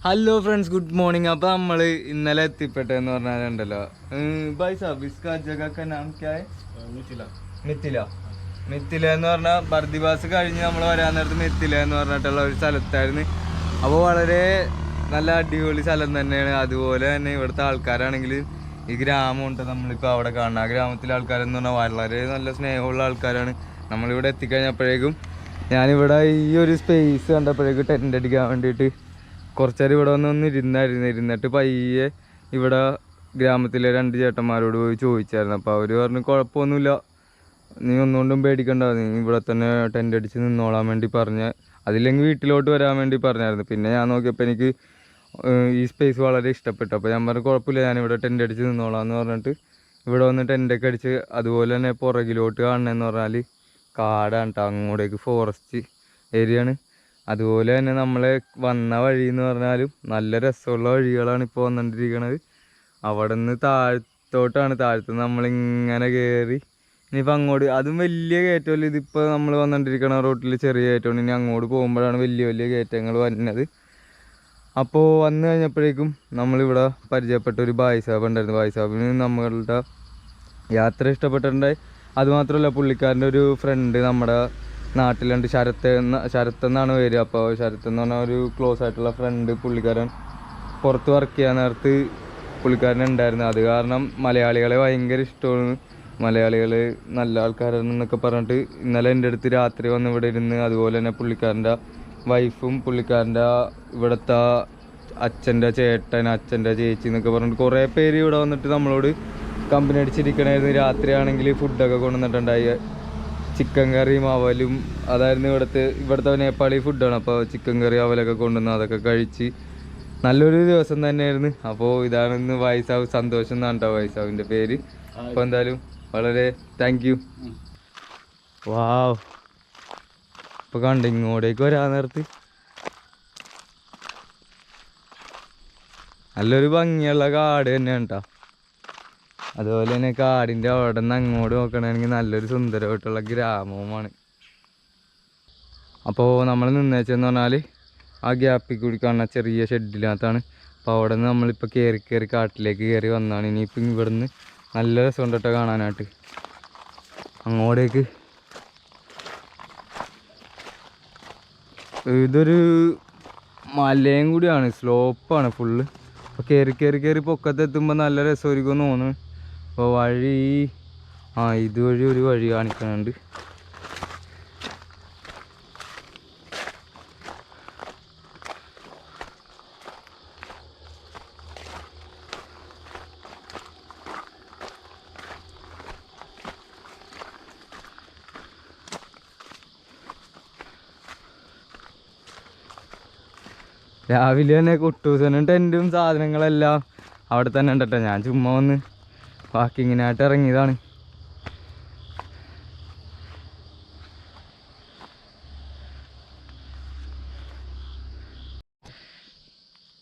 Hello friends good morning. अब നമ്മൾ ഇന്നലെ എത്തിപ്പെട്ടെന്ന് പറഞ്ഞാലുണ്ടല്ലോ भाई साहब इसका जगह का नाम क्या है? മിഥില മിഥില മിഥില എന്ന് പറഞ്ഞാൽ ബർദിവാസ് കഴിഞ്ഞ് നമ്മൾ വരാൻ നേരത്ത് മിഥില എന്ന് പറഞ്ഞിട്ടുള്ള ഒരു സ്ഥലത്തായിരുന്നു. അപ്പോൾ വളരെ നല്ല അടിപൊളി സ്ഥലം തന്നെയാണ്. അതുപോലെ തന്നെ ഇവിടുത്തെ ആൾക്കാരാണെങ്കിൽ ഈ ഗ്രാമമുണ്ട് നമ്മളിപ്പോൾ അവിടെ കാണുന്ന ആ ഗ്രാമത്തിലെ ആൾക്കാരെന്ന് പറഞ്ഞാൽ വളരെ നല്ല സ്നേഹമുള്ള ആൾക്കാരാണ്. നമ്മളിവിടെ എത്തിക്കഴിഞ്ഞപ്പോഴേക്കും ഞാനിവിടെ ഈ ഒരു സ്പേസ് കണ്ടപ്പോഴേക്കും ടെൻ്റ് അടിക്കാൻ വേണ്ടിയിട്ട് കുറച്ചേരം ഇവിടെ വന്ന് ഇരുന്നിട്ട് പയ്യെ ഇവിടെ ഗ്രാമത്തിലെ 2 ചേട്ടന്മാരോട് പോയി ചോദിച്ചായിരുന്നു. അപ്പോൾ അവർ പറഞ്ഞു കുഴപ്പമൊന്നുമില്ല, നീ ഒന്നുകൊണ്ടും പേടിക്കണ്ട, നീ ഇവിടെ തന്നെ ടെൻ്റ് അടിച്ച് നിന്നോളാൻ വേണ്ടി പറഞ്ഞ്, അതില്ലെങ്കിൽ വീട്ടിലോട്ട് വരാൻ വേണ്ടി പറഞ്ഞായിരുന്നു. പിന്നെ ഞാൻ നോക്കിയപ്പോൾ എനിക്ക് ഈ സ്പേസ് വളരെ ഇഷ്ടപ്പെട്ടു. അപ്പോൾ ഞാൻ പറഞ്ഞു കുഴപ്പമില്ല, ഞാനിവിടെ ടെൻ്റ് അടിച്ച് നിന്നോളാം എന്ന് പറഞ്ഞിട്ട് ഇവിടെ വന്ന് ടെൻ്റൊക്കെ അടിച്ച്. അതുപോലെ തന്നെ പുറകിലോട്ട് കാണണമെന്ന് പറഞ്ഞാൽ കാടാണ് കേട്ടോ, അങ്ങോട്ടേക്ക് ഫോറസ്റ്റ് ഏരിയയാണ്. അതുപോലെ തന്നെ നമ്മളെ വന്ന വഴി എന്ന് പറഞ്ഞാലും നല്ല രസമുള്ള വഴികളാണ് ഇപ്പോൾ വന്നുകൊണ്ടിരിക്കുന്നത്. അവിടെ നിന്ന് താഴത്തുനിന്ന് നമ്മളിങ്ങനെ കയറി ഇനിയിപ്പോൾ അങ്ങോട്ട്, അതും വലിയ കയറ്റമല്ല, ഇതിപ്പോൾ നമ്മൾ വന്നുകൊണ്ടിരിക്കുന്ന റോട്ടിൽ ചെറിയ കയറ്റമാണ്. ഇനി അങ്ങോട്ട് പോകുമ്പോഴാണ് വലിയ വലിയ കയറ്റങ്ങൾ വരുന്നത്. അപ്പോൾ വന്നു കഴിഞ്ഞപ്പോഴേക്കും നമ്മളിവിടെ പരിചയപ്പെട്ട ഒരു ഭായ് സാബ് ഉണ്ടായിരുന്നു. ഭായ് സാബിന് നമ്മളുടെ യാത്ര ഇഷ്ടപ്പെട്ടിട്ടുണ്ടായി. അതുമാത്രമല്ല, പുള്ളിക്കാരൻ്റെ ഒരു ഫ്രണ്ട് നമ്മുടെ നാട്ടിലുണ്ട്, ശരത്ത് എന്നാണ് പേര്. അപ്പോൾ ശരത്ത് എന്ന് പറഞ്ഞാൽ ഒരു ക്ലോസ് ആയിട്ടുള്ള ഫ്രണ്ട് പുള്ളിക്കാരൻ പുറത്ത് വർക്ക് ചെയ്യാൻ നേരത്ത് പുള്ളിക്കാരൻ ഉണ്ടായിരുന്നു. അത് കാരണം മലയാളികളെ ഭയങ്കര ഇഷ്ടമാണ്, മലയാളികൾ നല്ല ആൾക്കാരാണെന്നൊക്കെ പറഞ്ഞിട്ട് ഇന്നലെ എൻ്റെ അടുത്ത് രാത്രി വന്ന് ഇവിടെ ഇരുന്ന്. അതുപോലെ തന്നെ പുള്ളിക്കാരൻ്റെ വൈഫും പുള്ളിക്കാരൻ്റെ ഇവിടുത്തെ അച്ഛൻ്റെ ചേട്ടൻ, അച്ഛൻ്റെ ചേച്ചി എന്നൊക്കെ പറഞ്ഞിട്ട് കുറേ പേര് ഇവിടെ വന്നിട്ട് നമ്മളോട് കമ്പനി അടിച്ചിരിക്കണമായിരുന്നു. രാത്രിയാണെങ്കിൽ ഫുഡൊക്കെ കൊണ്ടുവന്നിട്ടുണ്ടായി, ചിക്കൻ കറിയും അവലും. അതായിരുന്നു ഇവിടുത്തെ നേപ്പാളി ഫുഡാണ്. അപ്പോൾ ചിക്കൻ കറി അവലൊക്കെ കൊണ്ടുവന്ന് അതൊക്കെ കഴിച്ച് നല്ലൊരു ദിവസം തന്നെയായിരുന്നു. അപ്പോൾ ഇതാണ് ഇന്ന് വൈസാവ്, സന്തോഷം എന്നാണ് കേട്ടോ വൈസാവിൻ്റെ പേര്. അപ്പോൾ എന്തായാലും വളരെ താങ്ക് യു. വാവ്, ഇപ്പോൾ കണ്ട് ഇങ്ങോട്ടേക്ക് വരാൻ നേരത്ത് നല്ലൊരു ഭംഗിയുള്ള കാട് തന്നെയാണ് കേട്ടോ. അതുപോലെ തന്നെ കാടിൻ്റെ അവിടെ നിന്ന് അങ്ങോട്ട് നോക്കണമെങ്കിൽ നല്ലൊരു സുന്ദരമായിട്ടുള്ള ഗ്രാമവുമാണ്. അപ്പോൾ നമ്മൾ നിന്നേച്ചെന്ന് പറഞ്ഞാൽ ആ ഗ്യാപ്പിൽ കൂടി കാണുന്ന ചെറിയ ഷെഡിനകത്താണ്. അപ്പോൾ അവിടെ നിന്ന് നമ്മളിപ്പോൾ കയറി കാട്ടിലേക്ക് കയറി വന്നതാണ്. ഇനിയിപ്പം ഇവിടെ നിന്ന് നല്ല രസമുണ്ട് കേട്ടോ കാണാനായിട്ട്. അങ്ങോട്ടേക്ക് ഇതൊരു മലയും കൂടിയാണ്, സ്ലോപ്പാണ് ഫുള്ള്. അപ്പോൾ കയറി പൊക്കത്തെത്തുമ്പോൾ നല്ല രസമായിരിക്കും തോന്നുന്നു. അപ്പോൾ വഴി ഇതുവഴി ഒരു വഴി കാണിക്കുന്നുണ്ട്. രാവിലെ തന്നെ കുട്ടൂസനും ടെൻറ്റും സാധനങ്ങളെല്ലാം അവിടെ തന്നെ ഉണ്ട് കേട്ടോ. ഞാൻ ചുമ്മാ വന്ന് വാക്കിങ്ങിനായിട്ട് ഇറങ്ങിയതാണ്.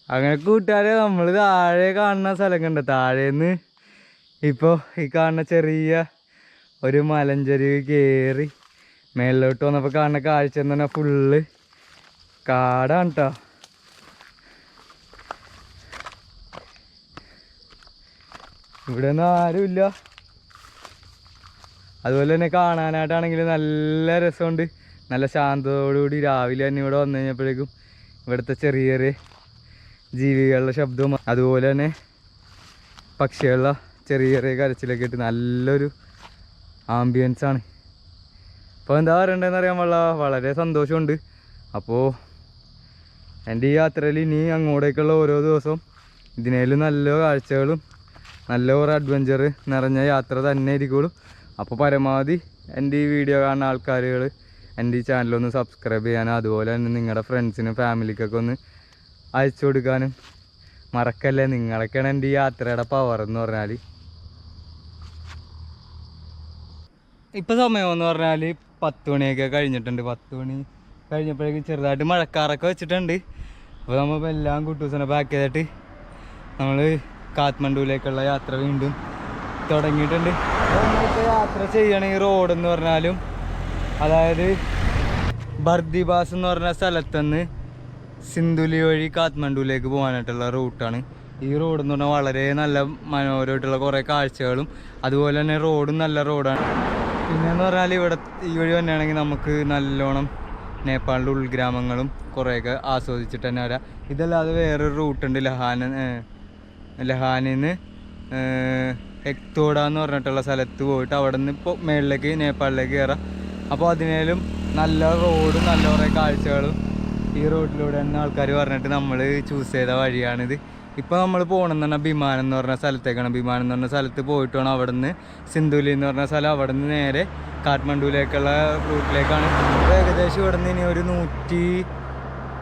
അങ്ങനെ കൂട്ടുകാരെ, നമ്മൾ താഴെ കാണുന്ന സ്ഥലം കണ്ട, താഴേന്ന് ഇപ്പോൾ ഈ കാണുന്ന ചെറിയ ഒരു മലഞ്ചെരുവ് കയറി മേളിലോട്ട് വന്നപ്പോൾ കാണുന്ന കാഴ്ച എന്ന് പറഞ്ഞാൽ ഫുള്ള് കാടാണ് കേട്ടോ. ഇവിടെ ഒന്നും ആരുമില്ല. അതുപോലെ തന്നെ കാണാനായിട്ടാണെങ്കിൽ നല്ല രസമുണ്ട്, നല്ല ശാന്തതയോടുകൂടി. രാവിലെ തന്നെ ഇവിടെ വന്നു കഴിഞ്ഞപ്പോഴേക്കും ഇവിടുത്തെ ചെറിയ ചെറിയ ജീവികളുടെ ശബ്ദവും അതുപോലെ തന്നെ പക്ഷികളുടെ ചെറിയ ചെറിയ കരച്ചിലൊക്കെ ഇട്ട് നല്ലൊരു ആംബിയൻസാണ്. അപ്പോൾ എന്താ പറയണ്ടതെന്ന് അറിയാൻ വളരെ സന്തോഷമുണ്ട്. അപ്പോൾ എൻ്റെ ഈ യാത്രയിൽ ഇനി അങ്ങോട്ടേക്കുള്ള ഓരോ ദിവസവും ഇതിനേലും നല്ല കാഴ്ചകളും നല്ല ഒരു അഡ്വഞ്ചർ നിറഞ്ഞ യാത്ര തന്നെ ആയിരിക്കുള്ളൂ. അപ്പോൾ പരമാവധി എൻ്റെ ഈ വീഡിയോ കാണുന്ന ആൾക്കാരുകൾ എൻ്റെ ഈ ചാനലൊന്ന് സബ്സ്ക്രൈബ് ചെയ്യാനും അതുപോലെ തന്നെ നിങ്ങളുടെ ഫ്രണ്ട്സിനും ഫാമിലിക്കൊക്കെ ഒന്ന് അയച്ചു കൊടുക്കാനും മറക്കല്ലേ. നിങ്ങളൊക്കെയാണ് എൻ്റെ ഈ യാത്രയുടെ പവർ എന്ന് പറഞ്ഞാൽ. ഇപ്പോൾ സമയമെന്ന് പറഞ്ഞാൽ 10 മണിയൊക്കെ കഴിഞ്ഞിട്ടുണ്ട്. 10 മണി കഴിഞ്ഞപ്പോഴേക്കും ചെറുതായിട്ട് മഴക്കാറൊക്കെ വെച്ചിട്ടുണ്ട്. അപ്പോൾ നമ്മൾ എല്ലാം കുട്ടൂസനെ പാക്ക് ചെയ്തിട്ട് നമ്മൾ കാത്മണ്ഡുവിലേക്കുള്ള യാത്ര വീണ്ടും തുടങ്ങിയിട്ടുണ്ട്. നമ്മളിപ്പോൾ യാത്ര ചെയ്യണ ഈ റോഡെന്ന് പറഞ്ഞാലും, അതായത് ബർദിവാസ് എന്ന് പറഞ്ഞ സ്ഥലത്തുനിന്ന് സിന്ധുലി വഴി കാഠ്മണ്ഡുവിലേക്ക് പോകാനായിട്ടുള്ള റൂട്ടാണ്. ഈ റോഡ് എന്ന് പറഞ്ഞാൽ വളരെ നല്ല മനോഹരമായിട്ടുള്ള കുറേ കാഴ്ചകളും അതുപോലെ തന്നെ റോഡും നല്ല റോഡാണ്. പിന്നെയെന്ന് പറഞ്ഞാൽ ഈ വഴി തന്നെയാണെങ്കിൽ നമുക്ക് നല്ലോണം നേപ്പാളിൻ്റെ ഉൾഗ്രാമങ്ങളും കുറേയൊക്കെ ആസ്വദിച്ചിട്ട് തന്നെ വരാം. ഇതല്ലാതെ വേറൊരു റൂട്ടുണ്ട് ലഹാനിൽ നിന്ന് ഹെക്തോഡ എന്ന് പറഞ്ഞിട്ടുള്ള സ്ഥലത്ത് പോയിട്ട് അവിടെ നിന്ന് ഇപ്പോൾ മേളിലേക്ക് നേപ്പാളിലേക്ക് കയറാം. അപ്പോൾ അതിനേലും നല്ല റോഡും നല്ല കുറേ കാഴ്ചകളും ഈ റോഡിലൂടെ തന്നെ ആൾക്കാർ പറഞ്ഞിട്ട് നമ്മൾ ചൂസ് ചെയ്ത വഴിയാണിത്. ഇപ്പോൾ നമ്മൾ പോകണമെന്ന് പറഞ്ഞാൽ ബിമാനം എന്ന് പറഞ്ഞ സ്ഥലത്തേക്കാണ്. ബിമാനം എന്ന് പറഞ്ഞ സ്ഥലത്ത് പോയിട്ട് വേണം അവിടെ നിന്ന് സിന്ധുലി എന്ന് പറഞ്ഞ സ്ഥലം അവിടെ നിന്ന് നേരെ കാഠ്മണ്ഡുവിലേക്കുള്ള റൂട്ടിലേക്കാണ്. ഏകദേശം ഇവിടെ നിന്ന് ഇനി ഒരു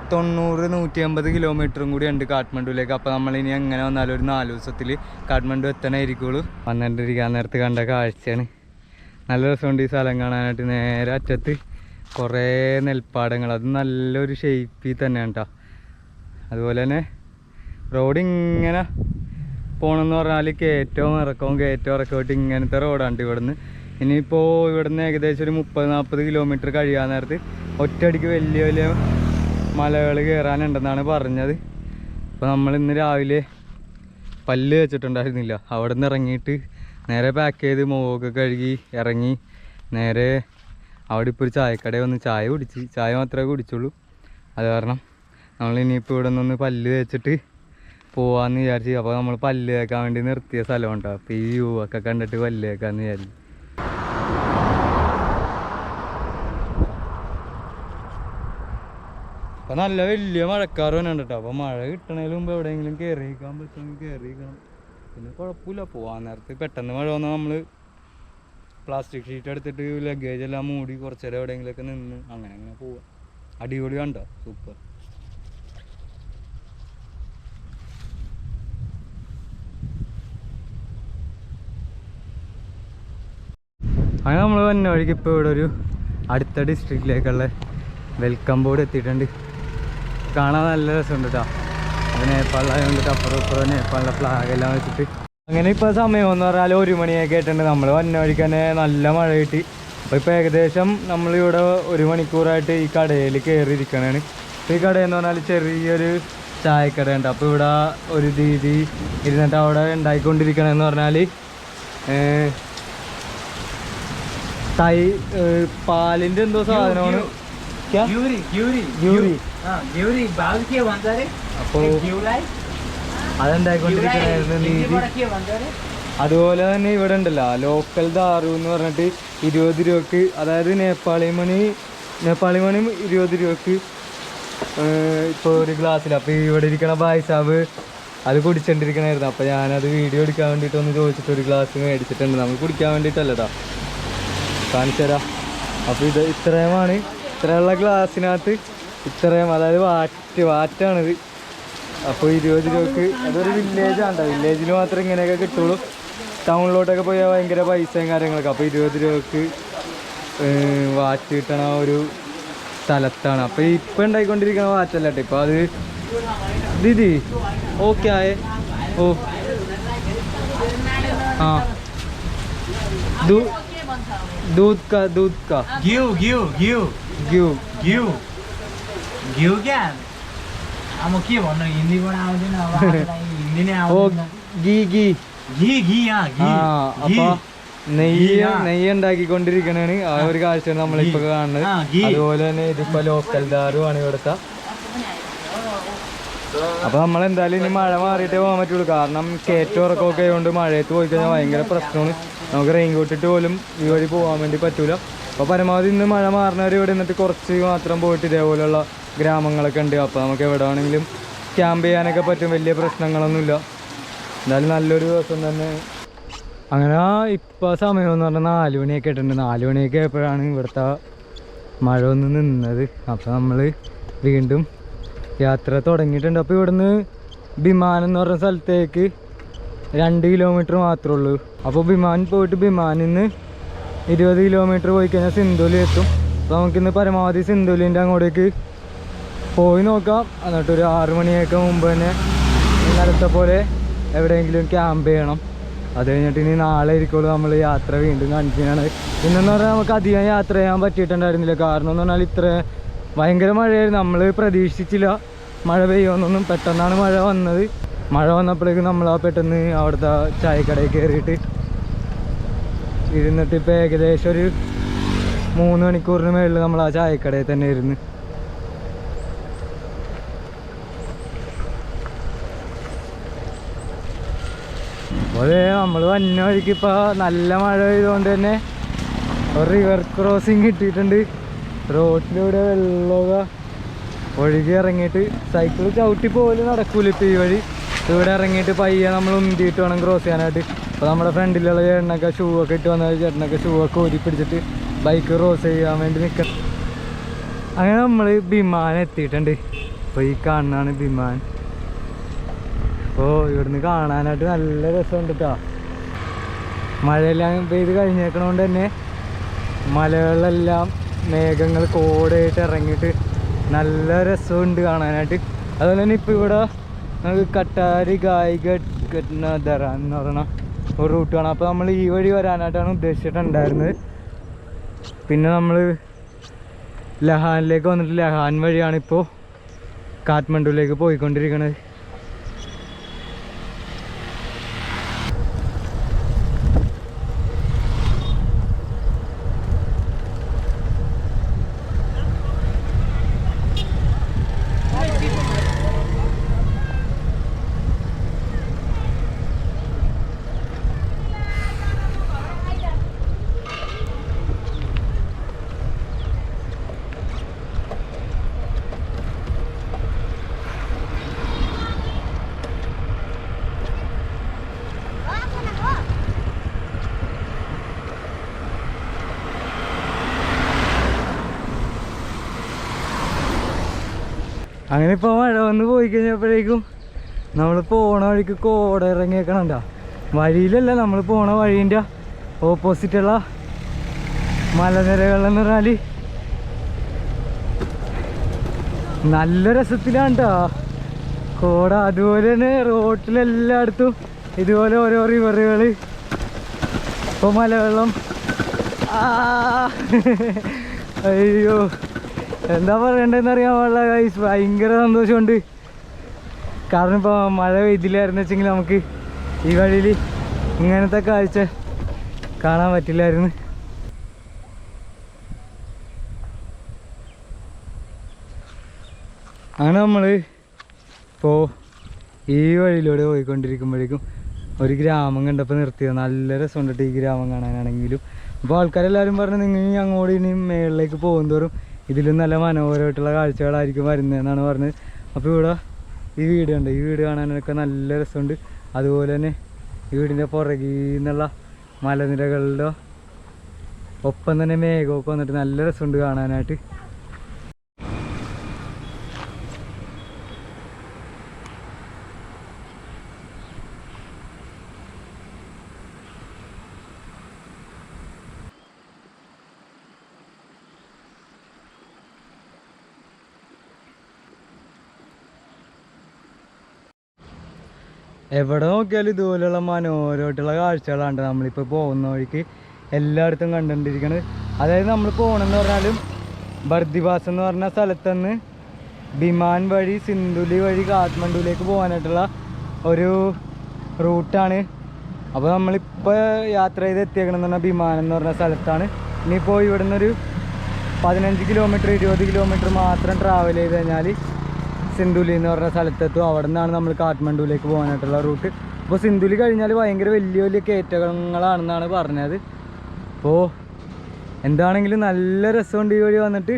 190-150 കിലോമീറ്ററും കൂടി ഉണ്ട് കാഠ്മണ്ഡുവിലേക്ക്. അപ്പോൾ നമ്മളിനി എങ്ങനെ വന്നാലും ഒരു 4 ദിവസത്തിൽ കാഠ്മണ്ഡു എത്തണമായിരിക്കുള്ളൂ. വന്നിട്ടിരിക്കാൻ നേരത്ത് കണ്ട കാഴ്ചയാണ്. നല്ല രസമുണ്ട് ഈ സ്ഥലം കാണാനായിട്ട്. നേരെ അറ്റത്ത് കുറേ നെൽപ്പാടങ്ങൾ, അത് നല്ലൊരു ഷേപ്പിൽ തന്നെയാണ് കേട്ടോ. അതുപോലെ തന്നെ റോഡ് ഇങ്ങനെ പോകണമെന്ന് പറഞ്ഞാൽ കയറ്റവും ഇറക്കമായിട്ട് ഇങ്ങനത്തെ റോഡാണ് ഇവിടുന്ന്. ഇനിയിപ്പോൾ ഇവിടുന്ന് ഏകദേശം ഒരു 30-40 കിലോമീറ്റർ കഴിയാൻ നേരത്ത് ഒറ്റയടിക്ക് വലിയ വലിയ മലകൾ കയറാനുണ്ടെന്നാണ് പറഞ്ഞത്. അപ്പോൾ നമ്മൾ ഇന്ന് രാവിലെ പല്ല് വെച്ചിട്ടുണ്ടായിരുന്നില്ല. അവിടെ നിന്ന് ഇറങ്ങിയിട്ട് നേരെ പാക്ക് ചെയ്ത് മുഖമൊക്കെ കഴുകി ഇറങ്ങി നേരെ അവിടെ ഇപ്പോൾ ഒരു ചായക്കടയിൽ വന്ന് ചായ മാത്രമേ കുടിച്ചുള്ളൂ. അത് കാരണം നമ്മൾ ഇനിയിപ്പോൾ ഇവിടെ നിന്ന് പല്ല് തേച്ചിട്ട് പോവാമെന്ന് വിചാരിച്ചു. അപ്പോൾ നമ്മൾ പല്ല് തേക്കാൻ വേണ്ടി നിർത്തിയ സ്ഥലമുണ്ടോ. അപ്പോൾ ഈ വ്യൂ ഒക്കെ കണ്ടിട്ട് പല്ല് തേക്കാമെന്ന് വിചാരിച്ചു. അപ്പോൾ നല്ല വലിയ മഴക്കാറ് തന്നെ ഉണ്ട് കേട്ടോ. അപ്പോൾ മഴ കിട്ടണതിന് മുമ്പ് എവിടെയെങ്കിലും കയറിയിരിക്കാൻ പറ്റുമെങ്കിൽ കയറിയിരിക്കണം. പിന്നെ കുഴപ്പമില്ല, പോകാൻ നേരത്ത് പെട്ടെന്ന് മഴ വന്നാൽ നമ്മൾ പ്ലാസ്റ്റിക് ഷീറ്റ് എടുത്തിട്ട് ലഗേജ് എല്ലാം മൂടി കുറച്ച് നേരം എവിടെയെങ്കിലുമൊക്കെ നിന്ന് അങ്ങനെ പോവാം. അടിപൊളി കണ്ടോ, സൂപ്പർ. അങ്ങനെ നമ്മൾ വന്ന വഴിക്ക് ഇപ്പോൾ ഇവിടെ ഒരു അടുത്ത ഡിസ്ട്രിക്റ്റിലേക്കുള്ള വെൽക്കം ബോർഡ് എത്തിയിട്ടുണ്ട്. കാണാൻ നല്ല രസമുണ്ട് കേട്ടോ. അത് നേപ്പാളിലായതുകൊണ്ട് അപ്പുറം നേപ്പാളിലെ ഫ്ലാഗ് എല്ലാം വെച്ചിട്ട് അങ്ങനെ. ഇപ്പോൾ സമയം എന്ന് പറഞ്ഞാൽ 1 മണിയൊക്കെ ആയിട്ടുണ്ട്. നമ്മൾ വന്ന വഴിക്ക് തന്നെ നല്ല മഴ കിട്ടി. അപ്പോൾ ഇപ്പോൾ ഏകദേശം നമ്മളിവിടെ 1 മണിക്കൂറായിട്ട് ഈ കടയിൽ കയറിയിരിക്കണതാണ്. അപ്പോൾ ഈ കടയെന്ന് പറഞ്ഞാൽ ചെറിയൊരു ചായക്കടയുണ്ട്. അപ്പോൾ ഇവിടെ ഒരു ദീദി ഇരുന്നിട്ട് അവിടെ ഉണ്ടായിക്കൊണ്ടിരിക്കണമെന്ന് പറഞ്ഞാൽ പാലിൻ്റെ എന്തോ സാധനമാണ്. അപ്പോൾ അതുണ്ടായിക്കൊണ്ടിരിക്കണായിരുന്നു ദീദി. അതുപോലെ തന്നെ ഇവിടെ ഉണ്ടല്ലോ ലോക്കൽ ദാറു എന്ന് പറഞ്ഞിട്ട് 20 രൂപക്ക്, അതായത് നേപ്പാളി മണി 20 രൂപക്ക് ഇപ്പോൾ ഒരു ഗ്ലാസ്സിൽ. അപ്പോൾ ഇവിടെ ഇരിക്കണ ഭായ് സാബ് അത് കുടിച്ചോണ്ടിരിക്കണായിരുന്നു. അപ്പോൾ ഞാനത് വീഡിയോ എടുക്കാൻ വേണ്ടിയിട്ട് ഒന്ന് ചോദിച്ചിട്ട് ഒരു ഗ്ലാസ് മേടിച്ചിട്ടുണ്ട്. നമ്മൾ കുടിക്കാൻ വേണ്ടിയിട്ടല്ലടാ, കാണിച്ചു തരാം. അപ്പോൾ ഇത് ഇത്രയുള്ള ഗ്ലാസ്സിനകത്ത് ഇത്രയും, അതായത് വാറ്റാണിത്. അപ്പോൾ 20 രൂപക്ക്. അതൊരു വില്ലേജാണ്, വില്ലേജിൽ മാത്രമേ ഇങ്ങനെയൊക്കെ കിട്ടുള്ളൂ. ടൗണിലോട്ടൊക്കെ പോയാൽ ഭയങ്കര പൈസയും കാര്യങ്ങളൊക്കെ. അപ്പോൾ 20 രൂപക്ക് വാറ്റ് കിട്ടണ ഒരു സ്ഥലത്താണ്. അപ്പോൾ ഇപ്പം ഉണ്ടായിക്കൊണ്ടിരിക്കുന്ന വാറ്റല്ല കേട്ടോ. ഇപ്പോൾ അത് ദീദി ഓക്കെ ആയേ. ഓ ആ दूध का घिउ क्या अब के भन्नु हिन्दीबाट आउँदैन अब हिन्दी नै അപ്പോൾ നെയ്യ് ഉണ്ടാക്കിക്കൊണ്ടിരിക്കണാണ്. ആ ഒരു കാഴ്ചയാണ് നമ്മളിപ്പോൾ കാണുന്നത്. അതുപോലെ തന്നെ ഇതിപ്പോൾ ലോക്കൽ ദാറുമാണ് ഇവിടുത്തെ. അപ്പോൾ നമ്മളെന്തായാലും ഇനി മഴ മാറിയിട്ടേ പോകാൻ പറ്റുള്ളൂ. കാരണം കയറ്റോറക്കമൊക്കെ ആയതുകൊണ്ട് മഴയത്ത് പോയി കഴിഞ്ഞാൽ ഭയങ്കര പ്രശ്നമാണ്. നമുക്ക് റെയിൻ കോട്ടിട്ട് പോലും ഈ വഴി പോകാൻ വേണ്ടി പറ്റൂല. അപ്പോൾ പരമാവധി ഇന്ന് മഴ മാറുന്നവർ ഇവിടെ നിന്നിട്ട് കുറച്ച് മാത്രം പോയിട്ട് ഇതേപോലെയുള്ള ഗ്രാമങ്ങളൊക്കെ ഉണ്ട്. അപ്പോൾ നമുക്ക് എവിടെ വേണമെങ്കിലും ക്യാമ്പ് ചെയ്യാനൊക്കെ പറ്റും, വലിയ പ്രശ്നങ്ങളൊന്നുമില്ല. എന്തായാലും നല്ലൊരു ദിവസം തന്നെ. അങ്ങനെ ഇപ്പോൾ സമയം എന്ന് പറഞ്ഞാൽ 4 മണിയൊക്കെ ആയിട്ടുണ്ട്. 4 മണിയൊക്കെ ആയപ്പോഴാണ് ഇവിടുത്തെ മഴ ഒന്ന് നിന്നത്. അപ്പോൾ നമ്മൾ വീണ്ടും യാത്ര തുടങ്ങിയിട്ടുണ്ട്. അപ്പോൾ ഇവിടുന്ന് ബിമാനം എന്ന് പറഞ്ഞ സ്ഥലത്തേക്ക് 2 കിലോമീറ്റർ മാത്രമേ ഉള്ളൂ. അപ്പോൾ പോയിട്ട് ബിമാനിൽ നിന്ന് 20 കിലോമീറ്റർ പോയി കഴിഞ്ഞാൽ സിന്ധുലി എത്തും. അപ്പോൾ നമുക്കിന്ന് പരമാവധി സിന്ധുലിൻ്റെ അങ്ങോട്ടേക്ക് പോയി നോക്കാം. എന്നിട്ടൊരു 6 മണിയൊക്കെ മുമ്പ് തന്നെ ഇന്നലത്തെ പോലെ എവിടെയെങ്കിലും ക്യാമ്പ് ചെയ്യണം. അത് കഴിഞ്ഞിട്ട് ഇനി നാളെ ആയിരിക്കുള്ളൂ നമ്മൾ യാത്ര വീണ്ടും കണ്ടിന്യൂയാണ്. ഇന്നെന്ന് പറഞ്ഞാൽ നമുക്ക് അധികം യാത്ര ചെയ്യാൻ പറ്റിയിട്ടുണ്ടായിരുന്നില്ല. കാരണം എന്ന് പറഞ്ഞാൽ ഭയങ്കര മഴയായിരുന്നു. നമ്മൾ പ്രതീക്ഷിച്ചില്ല മഴ പെയ്യുമെന്നൊന്നും. പെട്ടെന്നാണ് മഴ വന്നത്. മഴ വന്നപ്പോഴേക്കും നമ്മൾ പെട്ടെന്ന് അവിടുത്തെ ചായക്കടയിൽ കയറിയിട്ട് ഇരുന്നിട്ട് ഇപ്പോൾ ഏകദേശം ഒരു 3 മണിക്കൂറിന് മുകളിൽ നമ്മൾ ആ ചായക്കടയിൽ തന്നെ ഇരുന്ന്. അപ്പോൾ നമ്മൾ വന്ന വഴിക്ക് ഇപ്പോൾ നല്ല മഴ പെയ്തുകൊണ്ട് തന്നെ ഒരു റിവർ ക്രോസിങ് കിട്ടിയിട്ടുണ്ട്. റോഡിലൂടെ വെള്ളമൊക്കെ ഒഴുകി ഇറങ്ങിയിട്ട് സൈക്കിൾ ചവിട്ടി പോലും നടക്കൂല ഇപ്പോൾ ഈ വഴി. ഇവിടെ ഇറങ്ങിയിട്ട് പയ്യെ നമ്മൾ ഉന്തിയിട്ട് വേണം ക്രോസ് ചെയ്യാനായിട്ട്. അപ്പോൾ നമ്മുടെ ഫ്രണ്ടിലുള്ള ചേട്ടനൊക്കെ ഷൂ ഒക്കെ ഇട്ട് വന്ന ചേട്ടനൊക്കെ ഷൂ ഒക്കെ ഊരി പിടിച്ചിട്ട് ബൈക്ക് ക്രോസ് ചെയ്യാൻ വേണ്ടി നിൽക്കണം. അങ്ങനെ നമ്മൾ വിമാനം എത്തിയിട്ടുണ്ട്. അപ്പോൾ ഈ കാണുന്നതാണ് വിമാനം. അപ്പോൾ ഇവിടുന്ന് കാണാനായിട്ട് നല്ല രസമുണ്ട് കേട്ടോ. മഴയെല്ലാം പെയ്ത് കഴിഞ്ഞേക്കണോണ്ട് തന്നെ മലകളിലെല്ലാം മേഘങ്ങൾ കോടായിട്ട് ഇറങ്ങിയിട്ട് നല്ല രസമുണ്ട് കാണാനായിട്ട്. അതുപോലെ തന്നെ ഇപ്പോൾ ഇവിടെ നമുക്ക് കട്ടാരി ഗായികര എന്ന് പറയുന്ന ഒരു റൂട്ട് കാണാം. അപ്പോൾ നമ്മൾ ഈ വഴി വരാനായിട്ടാണ് ഉദ്ദേശിച്ചിട്ടുണ്ടായിരുന്നത്. പിന്നെ നമ്മൾ ലഹാനിലേക്ക് വന്നിട്ട് ലഹാൻ വഴിയാണ് ഇപ്പോൾ കാഠ്മണ്ഡുവിലേക്ക് പോയിക്കൊണ്ടിരിക്കുന്നത്. അങ്ങനെ ഇപ്പോൾ മഴ വന്ന് പോയി കഴിഞ്ഞപ്പോഴേക്കും നമ്മൾ പോണ വഴിക്ക് കോട ഇറങ്ങിയേക്കണണ്ട. വഴിയിലല്ല, നമ്മൾ പോണ വഴീൻ്റെ ഓപ്പോസിറ്റുള്ള മലനിരകളെന്ന് പറഞ്ഞാൽ നല്ല രസത്തിലാണ് കേട്ടോ കോട. അതുപോലെ തന്നെ റോട്ടിലെല്ലായിടത്തും ഇതുപോലെ ഓരോ റിവറുകൾ. ഇപ്പോൾ മലവെള്ളം അയ്യോ എന്താ പറയണ്ടെന്ന് അറിയാൻ പാടില്ല ഗൈസ്. ഭയങ്കര സന്തോഷമുണ്ട്. കാരണം ഇപ്പോൾ മഴ പെയ്തില്ലായിരുന്നു വെച്ചെങ്കിൽ നമുക്ക് ഈ വഴിയിൽ ഇങ്ങനത്തെ കാഴ്ച കാണാൻ പറ്റില്ലായിരുന്നു. അങ്ങനെ നമ്മൾ ഇപ്പോൾ ഈ വഴിയിലൂടെ പോയിക്കൊണ്ടിരിക്കുമ്പോഴേക്കും ഒരു ഗ്രാമം കണ്ടപ്പോൾ നിർത്തിയത്. നല്ല രസമുണ്ട് ഈ ഗ്രാമം കാണാനാണെങ്കിലും. അപ്പോൾ ആൾക്കാരെല്ലാവരും പറഞ്ഞു നിങ്ങൾ അങ്ങോട്ട് ഇനിയും മേളിലേക്ക് പോകുന്തോറും ഇതിലും നല്ല മനോഹരമായിട്ടുള്ള കാഴ്ചകളായിരിക്കും വരുന്നതെന്നാണ് പറഞ്ഞത്. അപ്പോൾ ഇവിടെ ഈ വീട് കണ്ട്, ഈ വീട് കാണാനൊക്കെ നല്ല രസമുണ്ട്. അതുപോലെ തന്നെ ഈ വീടിൻ്റെ പുറകിൽ നിന്നുള്ള മലനിരകളുടെ ഒപ്പം തന്നെ മേഘമൊക്കെ വന്നിട്ട് നല്ല രസമുണ്ട് കാണാനായിട്ട്. എവിടെ നോക്കിയാലും ഇതുപോലെയുള്ള മനോഹരമായിട്ടുള്ള കാഴ്ചകളാണ് നമ്മളിപ്പോൾ പോകുന്ന വഴിക്ക് എല്ലായിടത്തും കണ്ടുകൊണ്ടിരിക്കുന്നത്. അതായത് നമ്മൾ പോകണമെന്ന് പറഞ്ഞാലും ബർദിവാസ് എന്ന് പറഞ്ഞ സ്ഥലത്തുനിന്ന് വിമാൻ വഴി സിന്ധുലി വഴി കാഠ്മണ്ഡുവിലേക്ക് പോകാനായിട്ടുള്ള ഒരു റൂട്ടാണ്. അപ്പോൾ നമ്മളിപ്പോൾ യാത്ര ചെയ്ത് എത്തിയേക്കണമെന്ന് പറഞ്ഞാൽ വിമാനം എന്ന് പറഞ്ഞ സ്ഥലത്താണ്. ഇനിയിപ്പോൾ ഇവിടെ നിന്നൊരു 15 കിലോമീറ്റർ 20 കിലോമീറ്റർ മാത്രം ട്രാവൽ ചെയ്ത് കഴിഞ്ഞാൽ സിന്ധുലി എന്ന് പറഞ്ഞ സ്ഥലത്തെത്തും. അവിടെ നിന്നാണ് നമ്മൾ കാഠ്മണ്ഡുവിലേക്ക് പോകാനായിട്ടുള്ള റൂട്ട്. അപ്പോൾ സിന്ധുലി കഴിഞ്ഞാൽ ഭയങ്കര വലിയ വലിയ കയറ്റങ്ങളാണെന്നാണ് പറഞ്ഞത്. അപ്പോൾ എന്താണെങ്കിലും നല്ല രസമുണ്ട് ഈ വഴി വന്നിട്ട്.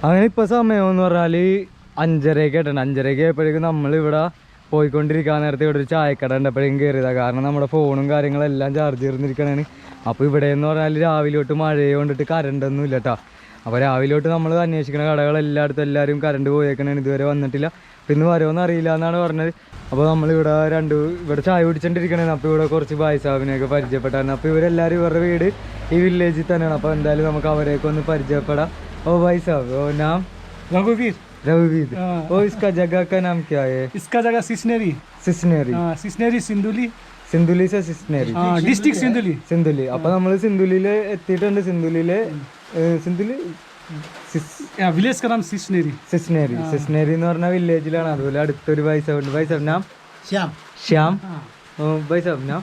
അങ്ങനെ ഇപ്പോൾ സമയം എന്ന് പറഞ്ഞാൽ 5:30 ആയിട്ടുണ്ട്. 5:30 ആയപ്പോഴേക്കും നമ്മളിവിടെ പോയിക്കൊണ്ടിരിക്കാൻ നേരത്തെ ഇവിടെ ഒരു ചായക്കട ഉണ്ടപ്പോഴേക്കും കയറിയതാണ്. കാരണം നമ്മുടെ ഫോണും കാര്യങ്ങളെല്ലാം ചാർജ് ചെയ്തിരിക്കണതാണ്. അപ്പോൾ ഇവിടെ എന്ന് പറഞ്ഞാൽ രാവിലെ തൊട്ട് മഴയെ കൊണ്ടിട്ട് കറണ്ടൊന്നും ഇല്ല കേട്ടോ. അപ്പോൾ രാവിലെ തൊട്ട് നമ്മൾ അന്വേഷിക്കുന്ന കടകൾ എല്ലാവരും കറണ്ട് പോയേക്കണാണ്, ഇതുവരെ വന്നിട്ടില്ല. പിന്നെ വരുമോയെന്ന് അറിയില്ല എന്നാണ് പറഞ്ഞത്. അപ്പോൾ നമ്മളിവിടെ ഇവിടെ ചായ കുടിച്ചോണ്ടിരിക്കണേന്ന്. അപ്പോൾ ഇവിടെ കുറച്ച് ഭായ് സാഹിബിനെയൊക്കെ പരിചയപ്പെട്ടായിരുന്നു. അപ്പോൾ ഇവരെല്ലാവരും ഇവരുടെ വീട് ഈ വില്ലേജിൽ തന്നെയാണ്. അപ്പോൾ എന്തായാലും നമുക്ക് അവരെയൊക്കെ ഒന്ന് പരിചയപ്പെടാം. ഓ ഭായ് സാഹിബ്, ഓ നാം रघुवीर। रघुवीर। ओ इसका जगह का नाम क्या है? इसका जगह सिसनेरी। सिसनेरी। सिसनेरी सिंधुली। സിന്ധുലി സിസ്നേരി डिस्ट्रिक्ट सिंधुली। സിന്ധുലി. അപ്പോൾ നമ്മൾ സിന്ധുലിയിൽ എത്തിയിട്ടുണ്ട്. സിന്ധുലി विलेज का नाम सिस्नेरी. സിസ്നേരി. സിസ്നേരി എന്ന് പറഞ്ഞ വില്ലേജിലാണ്. അതുപോലെ അടുത്തൊരു ഭായ് സാബ് ഉണ്ട്. ഭായ് സാബ് നാം श्याम ശ്യാം. ഭായ് സാബ് നാം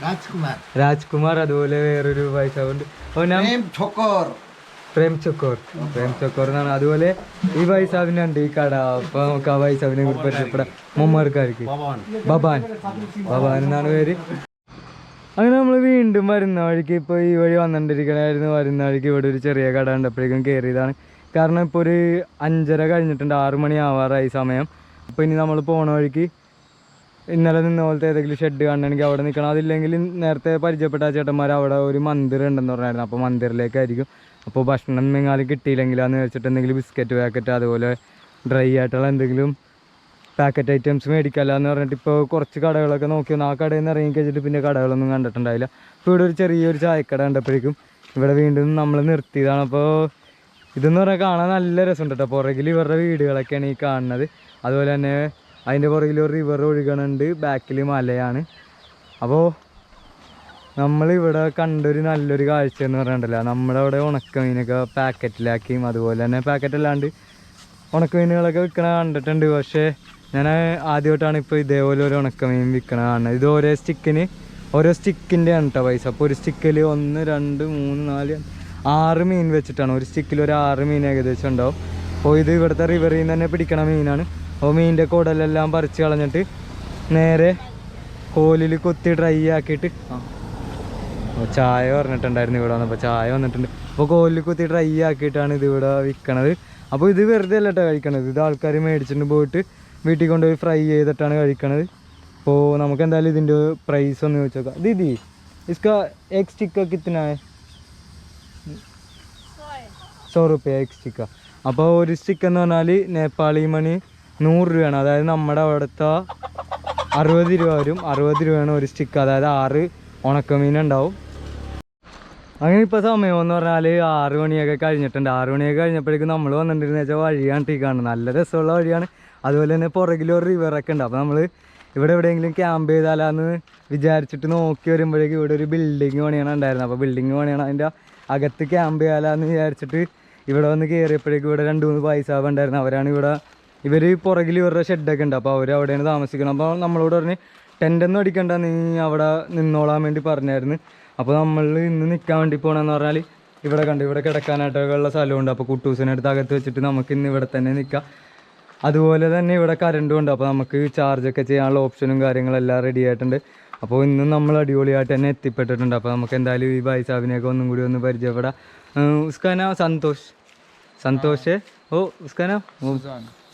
राजकुमार രാജ്കുമാർ. അതുപോലെ വേറൊരു ഭായ് സാബ് ഉണ്ട്. ഓ നാം प्रेम ठोकर പ്രേം ചൊക്കോർ. പ്രേം ചൊക്കോർ എന്നാണ്. അതുപോലെ ഈ ഭായ് സാബിനുണ്ട് ഈ കട. അപ്പൊ നമുക്ക് ആ ഭായ് സാബിനെ കുറിച്ച് പരിചയപ്പെടാം. മുമ്മർക്കാർക്ക് ബബാൻ. ബബാൻ എന്നാണ് പേര്. അങ്ങനെ നമ്മൾ വീണ്ടും വരുന്ന വഴിക്ക് ഇപ്പോൾ ഈ വഴി വന്നിട്ടിരിക്കണമായിരുന്നു. വരുന്ന വഴിക്ക് ഇവിടെ ഒരു ചെറിയ കട കണ്ടപ്പോഴേക്കും കയറിയതാണ്. കാരണം ഇപ്പോൾ ഒരു 5:30 കഴിഞ്ഞിട്ടുണ്ട്. 6 മണി ആവാറായി സമയം. അപ്പോൾ ഇനി നമ്മൾ പോണ വഴിക്ക് ഇന്നലെ നിന്ന പോലത്തെ ഏതെങ്കിലും ഷെഡ് കാണണമെങ്കിൽ അവിടെ നിൽക്കണം. അതില്ലെങ്കിൽ നേരത്തെ പരിചയപ്പെട്ട ആ ചേട്ടന്മാർ അവിടെ ഒരു മന്ദിർ ഉണ്ടെന്ന് പറഞ്ഞായിരുന്നു. അപ്പോൾ മന്ദിറിലേക്കായിരിക്കും. അപ്പോൾ ഭക്ഷണം എങ്ങാനും കിട്ടിയില്ലെങ്കിലാന്ന് വെച്ചിട്ട് എന്തെങ്കിലും ബിസ്ക്കറ്റ് പാക്കറ്റ് അതുപോലെ ഡ്രൈ ആയിട്ടുള്ള എന്തെങ്കിലും പാക്കറ്റ് ഐറ്റംസ് മേടിക്കാമല്ലോ എന്ന് പറഞ്ഞിട്ട് ഇപ്പോൾ കുറച്ച് കടകളൊക്കെ നോക്കി വന്നു. ആ കടയിൽ നിന്ന് ഇറങ്ങി കഴിച്ചിട്ട് പിന്നെ കടകളൊന്നും കണ്ടിട്ടുണ്ടായില്ല. അപ്പോൾ ഇവിടെ ഒരു ചെറിയൊരു ചായക്കട കണ്ടപ്പോഴേക്കും ഇവിടെ വീണ്ടും നമ്മൾ നിർത്തിയതാണ്. അപ്പോൾ ഇതെന്ന് പറഞ്ഞാൽ കാണാൻ നല്ല രസമുണ്ട് കേട്ടോ. പുറകിൽ ഇവരുടെ വീടുകളൊക്കെയാണ് ഈ കാണുന്നത്. അതുപോലെ തന്നെ അതിൻ്റെ പുറകിൽ ഒരു റിവർ ഒഴുകണുണ്ട്. ബാക്കിൽ മലയാണ്. അപ്പോൾ നമ്മളിവിടെ കണ്ടൊരു നല്ലൊരു കാഴ്ച എന്ന് പറഞ്ഞിട്ടുണ്ടല്ലോ, നമ്മുടെ അവിടെ ഉണക്കമീനൊക്കെ പാക്കറ്റിലാക്കിയും അതുപോലെ തന്നെ പാക്കറ്റല്ലാണ്ട് ഉണക്കമീനുകളൊക്കെ വിൽക്കണ കണ്ടിട്ടുണ്ട്. പക്ഷേ ഞാൻ ആദ്യമായിട്ടാണ് ഇപ്പോൾ ഇതേപോലെ ഒരു ഉണക്കമീൻ വിൽക്കണ കാണുന്നത്. ഇത് ഓരോ സ്റ്റിക്കിൻ്റെ ആണ് കേട്ടോ പൈസ. അപ്പോൾ ഒരു സ്റ്റിക്കിൽ 1 2 3 4 6 മീൻ വെച്ചിട്ടാണ്. ഒരു സ്റ്റിക്കിൽ ഒരു 6 മീൻ ഏകദേശം ഉണ്ടാവും. അപ്പോൾ ഇത് ഇവിടുത്തെ റിവറിൽ നിന്ന് തന്നെ പിടിക്കണ മീനാണ്. അപ്പോൾ മീനിൻ്റെ കുടലെല്ലാം പറിച്ച് കളഞ്ഞിട്ട് നേരെ കോലിൽ കൊത്തി ഡ്രൈ ആക്കിയിട്ട് ചായ പറഞ്ഞിട്ടുണ്ടായിരുന്നു ഇവിടെ വന്നപ്പോൾ. ചായ വന്നിട്ടുണ്ട്. അപ്പോൾ കോലിൽ കുത്തി ഡ്രൈ ആക്കിയിട്ടാണ് ഇത് ഇവിടെ വിൽക്കണത്. അപ്പോൾ ഇത് വെറുതെ അല്ല കേട്ടോ കഴിക്കണത്. ഇത് ആൾക്കാർ മേടിച്ചിട്ട് പോയിട്ട് വീട്ടിൽ കൊണ്ടുപോയി ഫ്രൈ ചെയ്തിട്ടാണ് കഴിക്കണത്. അപ്പോൾ നമുക്ക് എന്തായാലും ഇതിൻ്റെ പ്രൈസ് ഒന്ന് ചോദിച്ചു നോക്കാം. ദീദി ഇസ്കാ എഗ് സ്റ്റിക്ക കിतना है? 100 रुपये എഗ് സ്റ്റിക്ക. അപ്പോൾ ഒരു സ്റ്റിക്ക് എന്ന് പറഞ്ഞാൽ നേപ്പാളി മണി 100 രൂപയാണ്. അതായത് നമ്മുടെ അവിടുത്തെ 60 രൂപ വരും. 60 രൂപയാണ് ഒരു സ്റ്റിക്ക്. അതായത് 6 ഉണക്കമീനുണ്ടാവും. അങ്ങനെ ഇപ്പോൾ സമയം എന്ന് പറഞ്ഞാൽ 6 മണിയൊക്കെ കഴിഞ്ഞിട്ടുണ്ട്. 6 മണിയൊക്കെ കഴിഞ്ഞപ്പോഴേക്കും നമ്മൾ വന്നിട്ടുണ്ടെന്ന് വെച്ചാൽ വഴിയാണ് ഈ കാണുന്നത്. നല്ല രസമുള്ള വഴിയാണ്. അതുപോലെ തന്നെ പുറകിലൊരു റിവറൊക്കെ ഉണ്ട്. അപ്പോൾ നമ്മൾ ഇവിടെ എവിടെയെങ്കിലും ക്യാമ്പ് ചെയ്താലാന്ന് വിചാരിച്ചിട്ട് നോക്കി വരുമ്പോഴേക്കും ഇവിടെ ഒരു ബിൽഡിങ് പണിയാണ് ഉണ്ടായിരുന്നത്. അപ്പോൾ ബിൽഡിങ് പണിയാണ്. അതിൻ്റെ അകത്ത് ക്യാമ്പ് ചെയ്യാലാന്ന് വിചാരിച്ചിട്ട് ഇവിടെ വന്ന് കയറിയപ്പോഴേക്കും ഇവിടെ 2-3 പൈസാബ് ഉണ്ടായിരുന്നു. അവരാണ് ഇവിടെ ഇവർ പുറകിൽ ഇവരുടെ ഷെഡൊക്കെ ഉണ്ട്. അപ്പോൾ അവർ അവിടെയാണ് താമസിക്കണം. അപ്പോൾ നമ്മളോട് പറഞ്ഞ് ടെൻ്റൊന്നും അടിക്കണ്ട, നീ അവിടെ നിന്നോളാൻ വേണ്ടി പറഞ്ഞായിരുന്നു. അപ്പോൾ നമ്മൾ ഇന്ന് നിൽക്കാൻ വേണ്ടി പോകണമെന്ന് പറഞ്ഞാൽ ഇവിടെ കണ്ട് ഇവിടെ കിടക്കാനായിട്ടൊക്കെ ഉള്ള സ്ഥലമുണ്ട്. അപ്പോൾ കുട്ടൂസിനടുത്ത് അകത്ത് വെച്ചിട്ട് നമുക്ക് ഇന്ന് ഇവിടെ തന്നെ നിൽക്കാം. അതുപോലെ തന്നെ ഇവിടെ കറണ്ടും ഉണ്ട്. അപ്പോൾ നമുക്ക് ചാർജൊക്കെ ചെയ്യാനുള്ള ഓപ്ഷനും കാര്യങ്ങളെല്ലാം റെഡി ആയിട്ടുണ്ട്. അപ്പോൾ ഇന്നും നമ്മൾ അടിപൊളിയായിട്ട് തന്നെ എത്തിപ്പെട്ടിട്ടുണ്ട്. അപ്പോൾ നമുക്ക് എന്തായാലും ഈ ഭായ് സാബിനെയൊക്കെ ഒന്നും കൂടി ഒന്ന് പരിചയപ്പെടാം. ഉസ്കാന സന്തോഷ് ഉസ്കാന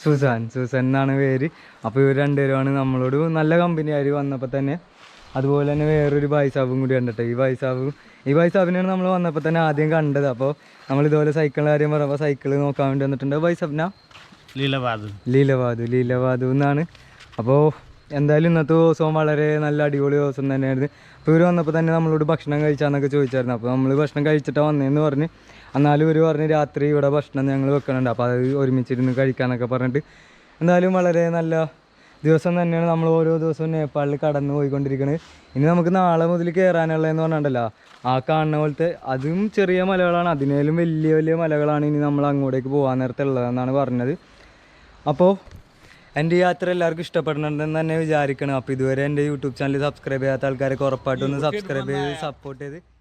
സുസാൻ എന്നാണ് പേര്. അപ്പോൾ ഇവർ രണ്ടുപേരുമാണ് നമ്മളോട് നല്ല കമ്പനിയായി വന്നപ്പോൾ തന്നെ. അതുപോലെ തന്നെ വേറൊരു ഭായ് സാബും കൂടി കണ്ടിട്ട് ഈ ഭായ് സാബിനെയാണ് നമ്മൾ വന്നപ്പോൾ തന്നെ ആദ്യം കണ്ടത്. അപ്പോൾ നമ്മൾ ഇതുപോലെ സൈക്കിളിൻ്റെ കാര്യം പറയുമ്പോൾ സൈക്കിൾ നോക്കാൻ വേണ്ടി വന്നിട്ടുണ്ട്. ഭായ് സാബിന ലീലവാദു എന്നാണ്. അപ്പോൾ എന്തായാലും ഇന്നത്തെ ദിവസവും വളരെ നല്ല അടിപൊളി ദിവസം തന്നെയായിരുന്നു. അപ്പോൾ ഇവർ വന്നപ്പോൾ തന്നെ നമ്മളോട് ഭക്ഷണം കഴിച്ചാന്നൊക്കെ ചോദിച്ചായിരുന്നു. അപ്പോൾ നമ്മൾ ഭക്ഷണം കഴിച്ചിട്ടാണ് വന്നതെന്ന് പറഞ്ഞ്, എന്നാലും ഇവർ പറഞ്ഞ് രാത്രി ഇവിടെ ഭക്ഷണം ഞങ്ങൾ വെക്കണുണ്ട്, അപ്പോൾ അത് ഒരുമിച്ചിരുന്ന് കഴിക്കാമെന്നൊക്കെ പറഞ്ഞിട്ട് എന്തായാലും വളരെ നല്ല ദിവസം തന്നെയാണ്. നമ്മൾ ഓരോ ദിവസവും നേപ്പാളിൽ കടന്നു പോയിക്കൊണ്ടിരിക്കുന്നത്. ഇനി നമുക്ക് നാളെ മുതൽ കയറാനുള്ളതെന്ന് പറഞ്ഞിട്ടുണ്ടല്ലോ, ആ കാണുന്ന പോലത്തെ അതും ചെറിയ മലകളാണ്, അതിനേലും വലിയ വലിയ മലകളാണ് ഇനി നമ്മൾ അങ്ങോട്ടേക്ക് പോകാൻ നേരത്തുള്ളതെന്നാണ് പറഞ്ഞത്. അപ്പോൾ എൻ്റെ യാത്ര എല്ലാവർക്കും ഇഷ്ടപ്പെടുന്നുണ്ടെന്ന് തന്നെ വിചാരിക്കണം. അപ്പോൾ ഇതുവരെ എൻ്റെ യൂട്യൂബ് ചാനൽ സബ്സ്ക്രൈബ് ചെയ്യാത്ത ആൾക്കാരൊക്കെ ഉറപ്പായിട്ടൊന്ന് സബ്സ്ക്രൈബ് ചെയ്ത് സപ്പോർട്ട് ചെയ്ത്